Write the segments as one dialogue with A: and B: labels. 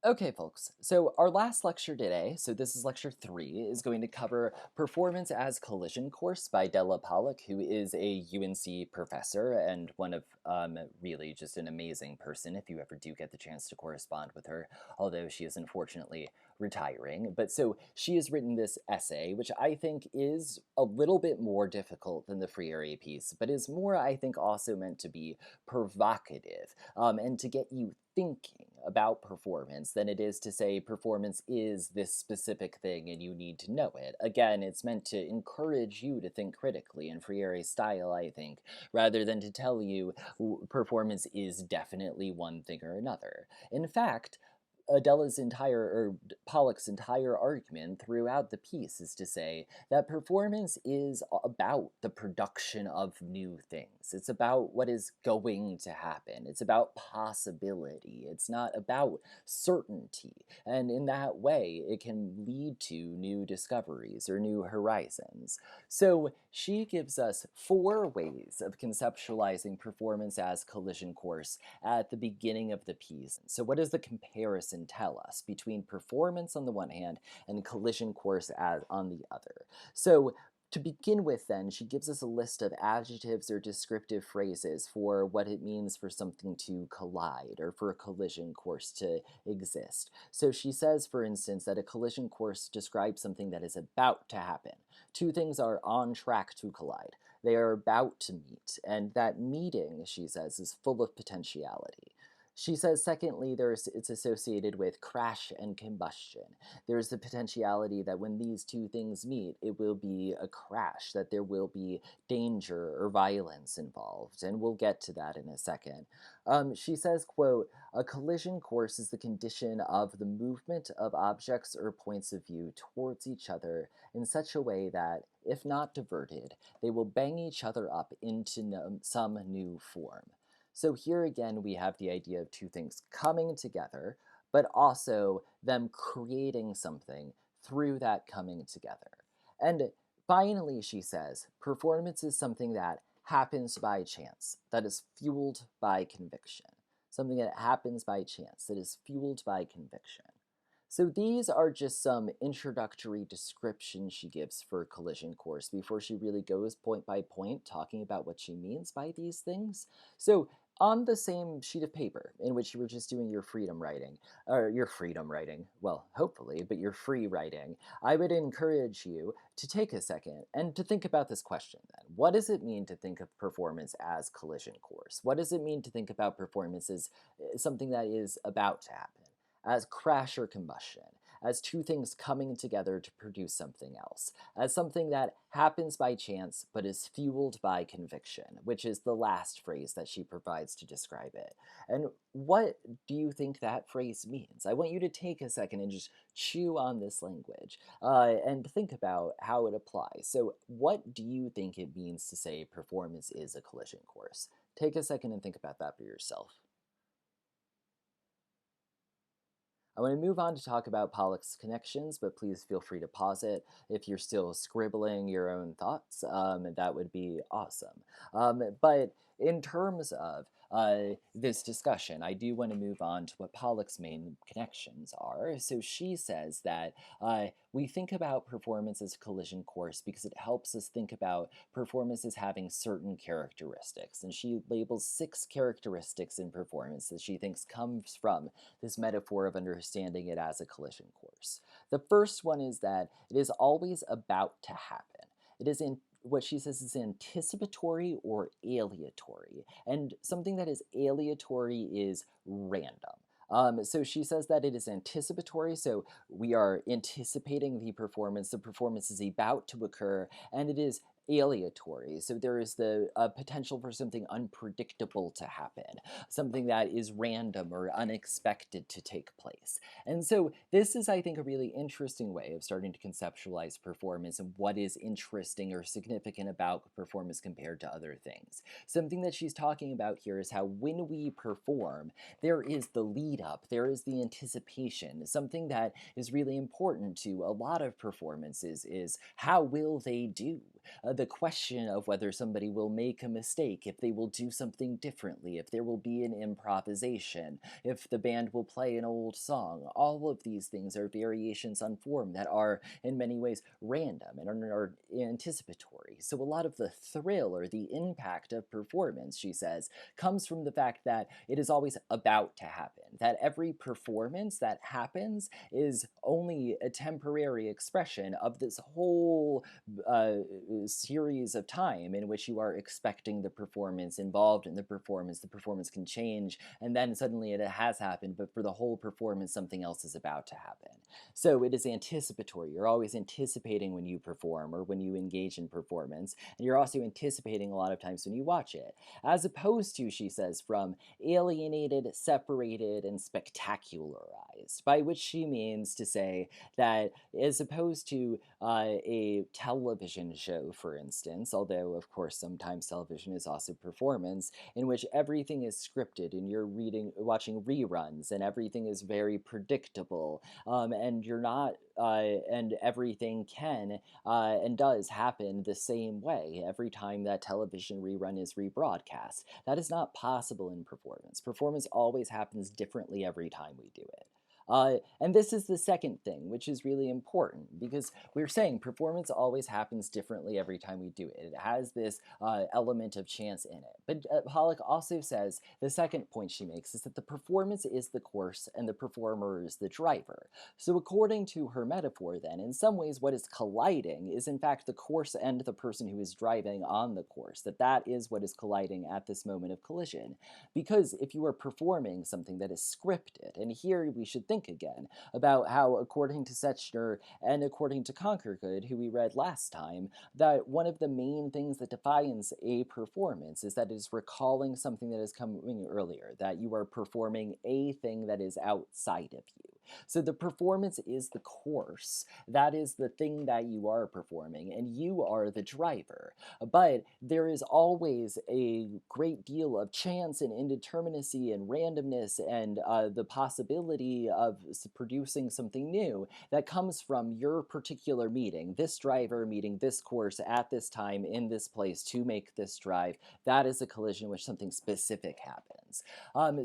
A: Okay, folks. So our last lecture today, so this is lecture 3, is going to cover Performance as Collision Course by Della Pollock, who is a UNC professor and one of really just an amazing person if you ever do get the chance to correspond with her, although she is unfortunately retiring. But so she has written this essay, which I think is a little bit more difficult than the free area piece, but is more, I think, also meant to be provocative and to get you thinking about performance than it is to say performance is this specific thing and you need to know it. Again, it's meant to encourage you to think critically in Freire style, I think, rather than to tell you performance is definitely one thing or another. In fact, Adela's entire, or Pollock's entire argument throughout the piece is to say that performance is about the production of new things. It's about what is going to happen. It's about possibility. It's not about certainty. And in that way, it can lead to new discoveries or new horizons. So she gives us 4 ways of conceptualizing performance as collision course at the beginning of the piece. So what does the comparison tell us between performance on the one hand and collision course as on the other? So to begin with, then, she gives us a list of adjectives or descriptive phrases for what it means for something to collide or for a collision course to exist. So she says, for instance, that a collision course describes something that is about to happen. Two things are on track to collide. They are about to meet, and that meeting, she says, is full of potentiality. She says, secondly, it's associated with crash and combustion. There's the potentiality that when these two things meet, it will be a crash, that there will be danger or violence involved, and we'll get to that in a second. She says, quote, a collision course is the condition of the movement of objects or points of view towards each other in such a way that, if not diverted, they will bang each other up into some new form. So here again, we have the idea of two things coming together, but also them creating something through that coming together. And finally, she says, performance is something that happens by chance, that is fueled by conviction. Something that happens by chance, that is fueled by conviction. So these are just some introductory descriptions she gives for collision course before she really goes point by point talking about what she means by these things. So on the same sheet of paper in which you were just doing your freedom writing, or your freedom writing, well, hopefully, but your free writing, I would encourage you to take a second and to think about this question then. What does it mean to think of performance as collision course? What does it mean to think about performance as something that is about to happen? As crash or combustion, as two things coming together to produce something else, as something that happens by chance but is fueled by conviction, which is the last phrase that she provides to describe it. And what do you think that phrase means? I want you to take a second and just chew on this language and think about how it applies. So, what do you think it means to say performance is a collision course? Take a second and think about that for yourself. I want to move on to talk about Pollock's connections, but please feel free to pause it if you're still scribbling your own thoughts. That would be awesome. But in terms of this discussion, I do want to move on to what Pollock's main connections are. So she says that we think about performance as a collision course because it helps us think about performance as having certain characteristics. And she labels 6 characteristics in performance that she thinks comes from this metaphor of understanding it as a collision course. The first one is that it is always about to happen. It is in what she says is anticipatory or aleatory. And something that is aleatory is random. So she says that it is anticipatory, so we are anticipating the performance is about to occur, and it is aleatory, so there is the potential for something unpredictable to happen, something that is random or unexpected to take place. And so this is, I think, a really interesting way of starting to conceptualize performance and what is interesting or significant about performance compared to other things. Something that she's talking about here is how when we perform, there is the lead up, there is the anticipation. Something that is really important to a lot of performances is how will they do? the question of whether somebody will make a mistake, if they will do something differently, if there will be an improvisation, if the band will play an old song. All of these things are variations on form that are, in many ways, random and are anticipatory. So, a lot of the thrill or the impact of performance, she says, comes from the fact that it is always about to happen, that every performance that happens is only a temporary expression of this whole uh, series of time in which you are expecting the performance, involved in the performance. The performance can change, and then suddenly it has happened, but for the whole performance, something else is about to happen. So it is anticipatory. You're always anticipating when you perform or when you engage in performance, and you're also anticipating a lot of times when you watch it, as opposed to, she says, from alienated, separated, and spectacularized, by which she means to say that as opposed to a television show, for instance, although of course sometimes television is also performance, in which everything is scripted and you're watching reruns, and everything is very predictable, and you're not, and everything can and does happen the same way every time that television rerun is rebroadcast. That is not possible in performance. Performance always happens differently every time we do it. And this is the second thing, which is really important because we're saying performance always happens differently every time we do it. It has this element of chance in it. But Pollock also says the second point she makes is that the performance is the course and the performer is the driver. So, according to her metaphor, then, in some ways, what is colliding is in fact the course and the person who is driving on the course, that is what is colliding at this moment of collision. Because if you are performing something that is scripted, and here we should think again about how, according to Setchner and according to Conquergood, who we read last time, that one of the main things that defines a performance is that it is recalling something that is coming earlier, that you are performing a thing that is outside of you. So the performance is the course, that is the thing that you are performing, and you are the driver. But there is always a great deal of chance and indeterminacy and randomness and the possibility of producing something new that comes from your particular meeting, this driver meeting this course at this time in this place to make this drive. That is a collision in which something specific happens.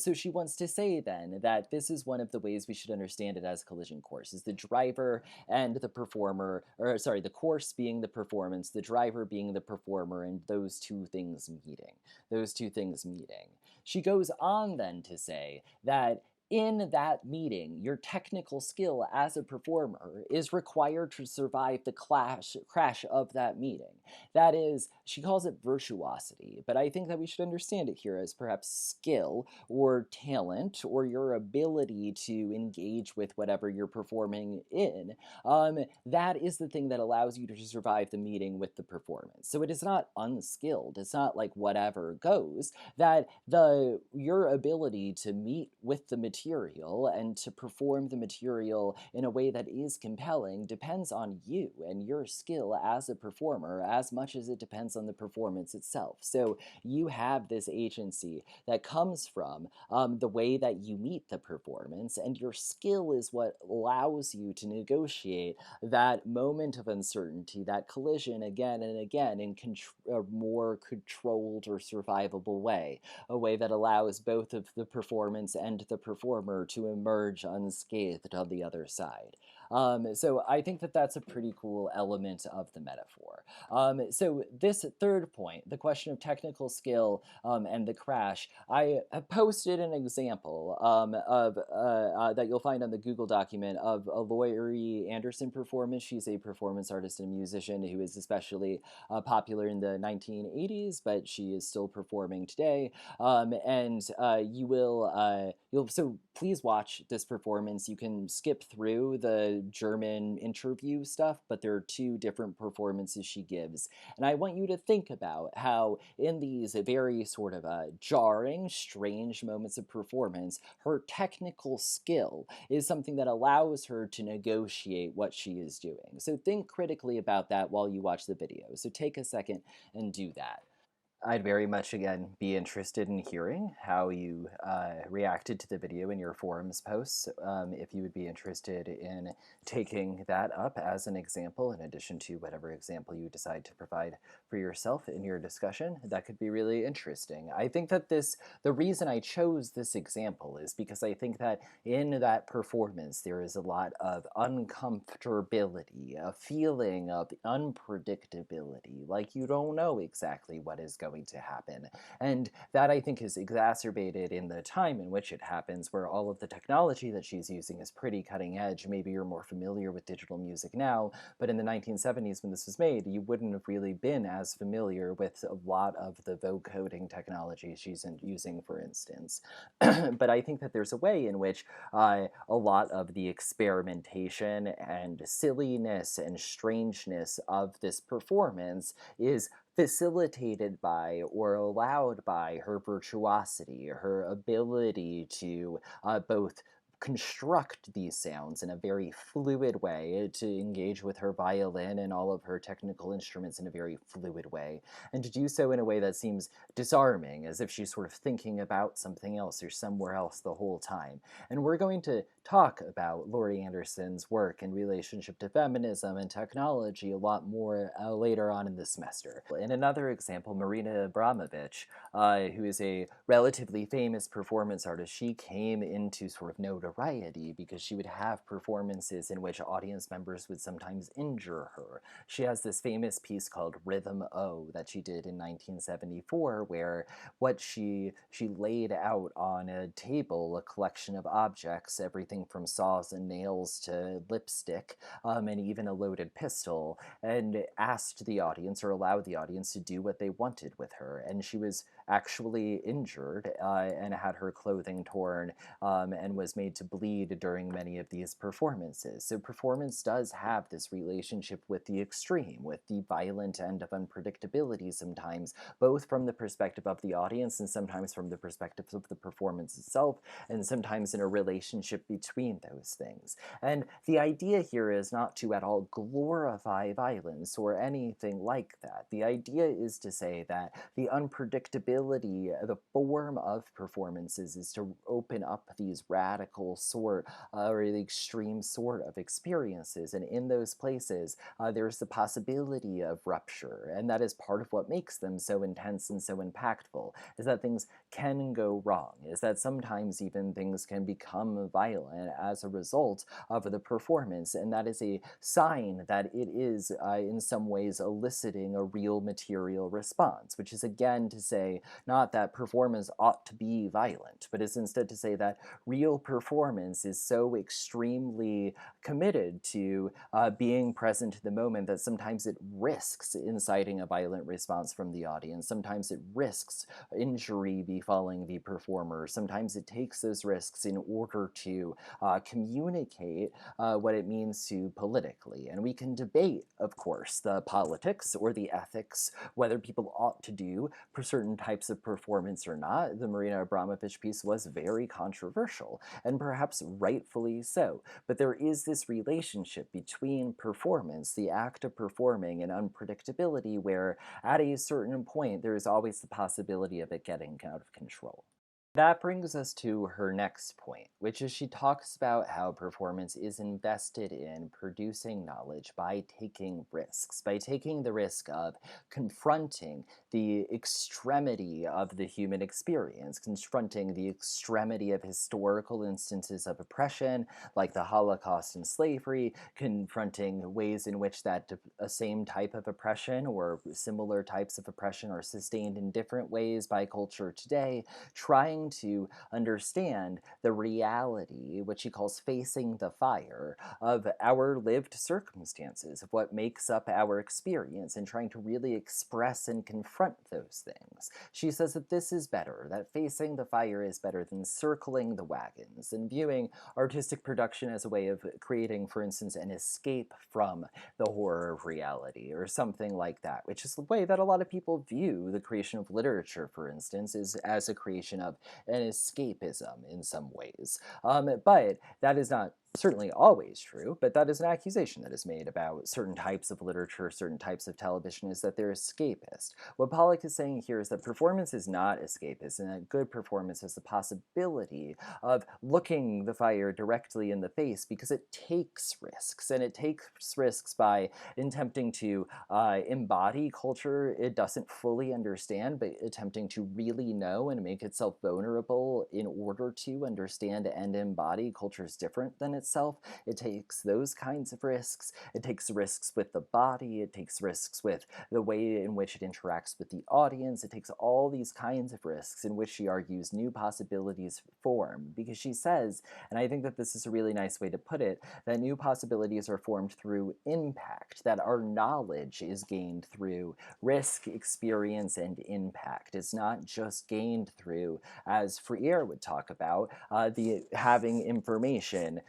A: So she wants to say then that this is one of the ways we should understand it as a collision course, is the driver and the performer, or sorry, the course being the performance, the driver being the performer, and those two things meeting. Those two things meeting. She goes on then to say that in that meeting, your technical skill as a performer is required to survive the crash of that meeting. That is, she calls it virtuosity, but I think that we should understand it here as perhaps skill or talent or your ability to engage with whatever you're performing in. That is the thing that allows you to survive the meeting with the performance. So it is not unskilled. It's not like whatever goes. That your ability to meet with the material and to perform the material in a way that is compelling depends on you and your skill as a performer as much as it depends on the performance itself. So you have this agency that comes from the way that you meet the performance, and your skill is what allows you to negotiate that moment of uncertainty, that collision again and again in a more controlled or survivable way, a way that allows both of the performance and the performer to emerge unscathed on the other side. So I think that that's a pretty cool element of the metaphor. So this third point, the question of technical skill and the crash, I have posted an example of that you'll find on the Google document of a Laurie Anderson performance. She's a performance artist and musician who is especially popular in the 1980s, but she is still performing today. And you'll so please watch this performance. You can skip through the German interview stuff, but there are two different performances she gives. And I want you to think about how, in these very sort of jarring, strange moments of performance, her technical skill is something that allows her to negotiate what she is doing. So think critically about that while you watch the video. So take a second and do that. I'd very much again be interested in hearing how you reacted to the video in your forums posts. If you would be interested in taking that up as an example, in addition to whatever example you decide to provide for yourself in your discussion, that could be really interesting. I think that the reason I chose this example is because I think that in that performance there is a lot of uncomfortability, a feeling of unpredictability, like you don't know exactly what is going to happen. And that I think is exacerbated in the time in which it happens, where all of the technology that she's using is pretty cutting edge. Maybe you're more familiar with digital music now, but in the 1970s when this was made, you wouldn't have really been as familiar with a lot of the vocoding technology she's using, for instance. But I think that there's a way in which a lot of the experimentation and silliness and strangeness of this performance is facilitated by or allowed by her virtuosity, her ability to both construct these sounds in a very fluid way, to engage with her violin and all of her technical instruments in a very fluid way, and to do so in a way that seems disarming, as if she's sort of thinking about something else or somewhere else the whole time. And we're going to talk about Laurie Anderson's work in relationship to feminism and technology a lot more later on in the semester. In another example, Marina Abramovich, who is a relatively famous performance artist, she came into sort of notoriety because she would have performances in which audience members would sometimes injure her. She has this famous piece called Rhythm O that she did in 1974, where what she laid out on a table a collection of objects, everything from saws and nails to lipstick, and even a loaded pistol, and asked the audience or allowed the audience to do what they wanted with her. And she was actually injured and had her clothing torn and was made to bleed during many of these performances. So performance does have this relationship with the extreme, with the violent end of unpredictability sometimes, both from the perspective of the audience and sometimes from the perspective of the performance itself, and sometimes in a relationship between those things. And the idea here is not to at all glorify violence or anything like that. The idea is to say that the unpredictability, the form of performances, is to open up these radical sort or the extreme sort of experiences. And in those places, there's the possibility of rupture. And that is part of what makes them so intense and so impactful, is that things can go wrong, is that sometimes even things can become violent as a result of the performance. And that is a sign that it is, in some ways, eliciting a real material response, which is again to say not that performance ought to be violent, but is instead to say that real performance is so extremely committed to being present in the moment that sometimes it risks inciting a violent response from the audience. Sometimes it risks injury befalling the performer. Sometimes it takes those risks in order to communicate what it means to politically. And we can debate, of course, the politics or the ethics, whether people ought to do for certain types of performance or not. The Marina Abramovich piece was very controversial, and perhaps rightfully so. But there is this relationship between performance, the act of performing, and unpredictability, where at a certain point there is always the possibility of it getting out of control. That brings us to her next point, which is she talks about how performance is invested in producing knowledge by taking risks, by taking the risk of confronting the extremity of the human experience, confronting the extremity of historical instances of oppression, like the Holocaust and slavery, confronting ways in which that a same type of oppression or similar types of oppression are sustained in different ways by culture today, trying to understand the reality, which he calls facing the fire, of our lived circumstances, of what makes up our experience, and trying to really express and confront those things. She says that this is better, that facing the fire is better than circling the wagons, and viewing artistic production as a way of creating, for instance, an escape from the horror of reality, or something like that, which is the way that a lot of people view the creation of literature, for instance, is as a creation of an escapism in some ways. But that is not certainly always true, but that is an accusation that is made about certain types of literature, certain types of television, is that they're escapist. What Pollock is saying here is that performance is not escapist, and that good performance has the possibility of looking the fire directly in the face because it takes risks, and it takes risks by attempting to embody culture it doesn't fully understand, but attempting to really know and make itself vulnerable in order to understand and embody cultures different than itself. It takes those kinds of risks. It takes risks with the body. It takes risks with the way in which it interacts with the audience. It takes all these kinds of risks in which she argues new possibilities form. Because she says, and I think that this is a really nice way to put it, that new possibilities are formed through impact, that our knowledge is gained through risk, experience, and impact. It's not just gained through, as Freire would talk about, the having information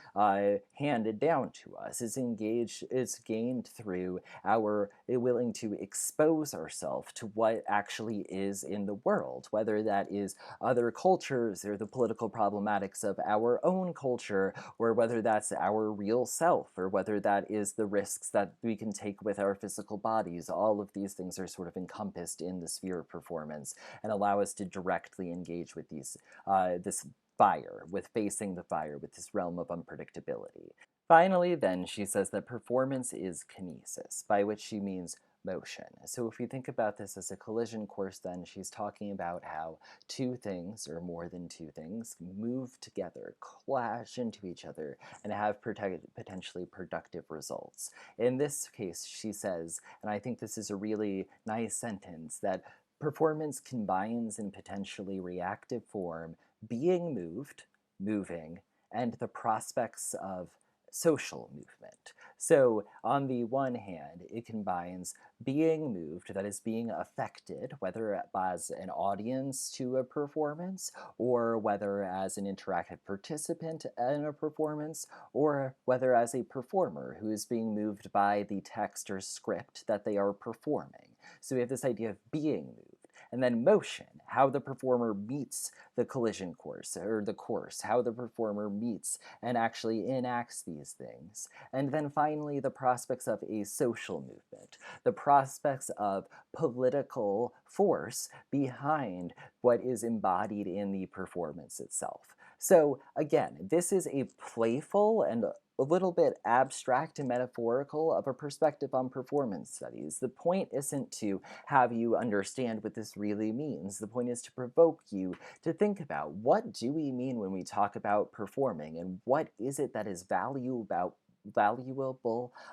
A: handed down to us. It's gained through our willing to expose ourselves to what actually is in the world, whether that is other cultures or the political problematics of our own culture, or whether that's our real self, or whether that is the risks that we can take with our physical bodies. All of these things are sort of encompassed in the sphere of performance and allow us to directly engage with this fire, with facing the fire, with this realm of unpredictability. Finally, then, she says that performance is kinesis, by which she means motion. So if we think about this as a collision course, then she's talking about how two things, or more than two things, move together, clash into each other, and have potentially productive results. In this case, she says, and I think this is a really nice sentence, that performance combines in potentially reactive form being moved, moving, and the prospects of social movement. So, on the one hand, it combines being moved, that is, being affected, whether as an audience to a performance, or whether as an interactive participant in a performance, or whether as a performer who is being moved by the text or script that they are performing. So, we have this idea of being moved. And then motion, how the performer meets the collision course, or the course, how the performer meets and actually enacts these things. And then finally, the prospects of a social movement, the prospects of political force behind what is embodied in the performance itself. So again, this is a playful and a little bit abstract and metaphorical of a perspective on performance studies. The point isn't to have you understand what this really means. The point is to provoke you to think about, what do we mean when we talk about performing, and what is it that is valuable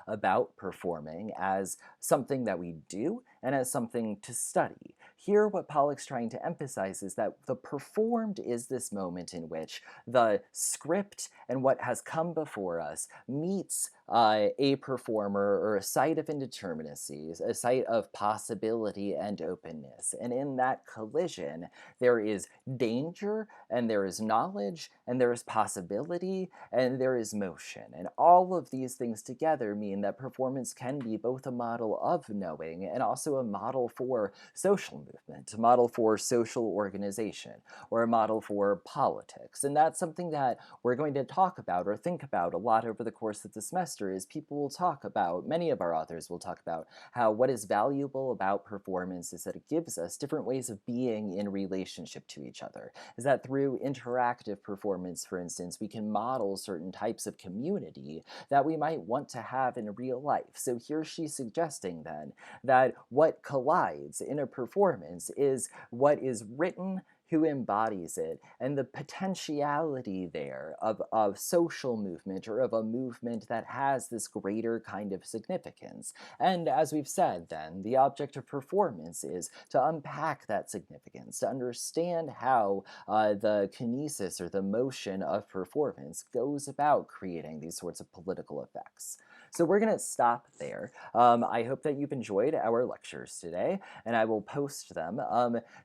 A: about performing as something that we do and as something to study. Here, what Pollock's trying to emphasize is that the performed is this moment in which the script and what has come before us meets a performer, or a site of indeterminacy, a site of possibility and openness. And in that collision, there is danger, and there is knowledge, and there is possibility, and there is motion. And all of these things together mean that performance can be both a model of knowing and also a model for social movement, a model for social organization, or a model for politics. And that's something that we're going to talk about or think about a lot over the course of the semester. Is people will talk about, many of our authors will talk about, how what is valuable about performance is that it gives us different ways of being in relationship to each other. Is that through interactive performance, for instance, we can model certain types of community that we might want to have in real life. So here she's suggesting then that what collides in a performance is what is written, who embodies it, and the potentiality there of social movement, or of a movement that has this greater kind of significance. And as we've said then, the object of performance is to unpack that significance, to understand how the kinesis, or the motion of performance, goes about creating these sorts of political effects. So we're going to stop there. I hope that you've enjoyed our lectures today, and I will post them.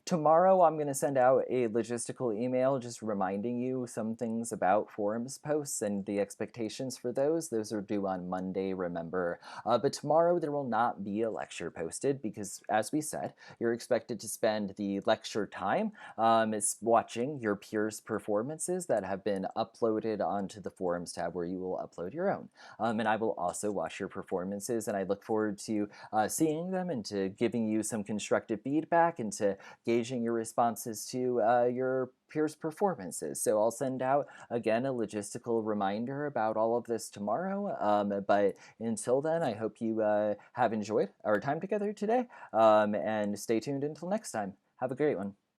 A: Tomorrow I'm going to send out out a logistical email just reminding you some things about forums posts and the expectations for those. Those are due on Monday, remember. But tomorrow there will not be a lecture posted because, as we said, you're expected to spend the lecture time is watching your peers' performances that have been uploaded onto the forums tab where you will upload your own. And I will also watch your performances, and I look forward to seeing them and to giving you some constructive feedback and to gauging your responses to your peers' performances. So I'll send out again a logistical reminder about all of this tomorrow. But until then, I hope you have enjoyed our time together today, and stay tuned until next time. Have a great one.